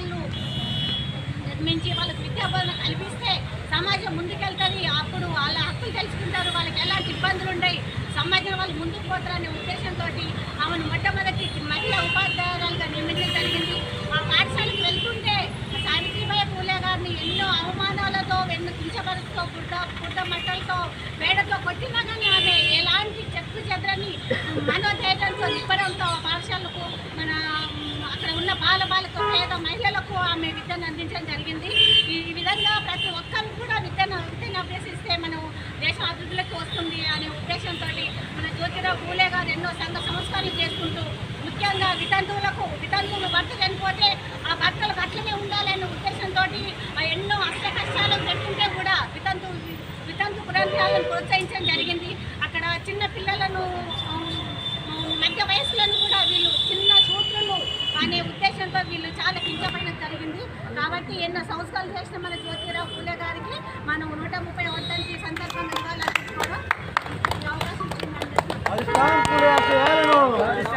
పాఠశాలలు నిర్మించి వాళ్ళకి విద్యాబోధన కల్పిస్తే సమాజం ముందుకెళ్తుంది. అప్పుడు వాళ్ళ హక్కులు తెలుసుకుంటారు, వాళ్ళకి ఎలాంటి ఇబ్బందులు ఉన్నాయి, సమాజం వాళ్ళు ముందుకు పోతారనే ఉద్దేశంతో ఆమెను మొట్టమొదటి మహిళా ఉపాధ్యాయురాలుగా నియమించడం జరిగింది. ఆ పాఠశాలకు వెళ్తుంటే సావిత్రిబాయి పూలే గారిని ఎన్నో అవమానాలతో, ఎన్నో కించపరుస్తూ, పుట్ట మట్టలతో, పేడతో కొట్టినా కానీ ఆమె ఎలాంటి చెక్కు చెదరని మనోధైర్యంతో, నిబ్బరంతో పాఠశాలకు మన అక్కడ ఉన్న బాలబాలకు, పేద మహిళలకు ఆమె విద్యను అందించడం జరిగింది. ఈ విధంగా ప్రతి ఒక్కరు కూడా విద్యను అభ్యసిస్తే మనం దేశం అభివృద్ధిలోకి వస్తుంది అనే ఉద్దేశంతో మన జ్యోతిరావు పూలే గారు ఎన్నో సంఘ సంస్కరణలు చేసుకుంటూ, ముఖ్యంగా వితంతువులు భర్త చనిపోతే ఆ భర్తలు అట్లనే ఉండాలనే ఉద్దేశంతో ఎన్నో అష్ట కష్టాలు పెట్టుకుంటే కూడా వితంతు గ్రంథాలను ప్రోత్సహించడం జరిగింది. అక్కడ చిన్న పిల్లలను, మధ్య వయసులను కూడా వీళ్ళు చిన్న సూత్రులు అనే ఉద్దేశంతో వీళ్ళు చాలా కించపడడం జరిగింది. కాబట్టి ఎన్నో సంస్కరణలు చేసిన మన జ్యోతిరావు పూలే గారికి మనం 130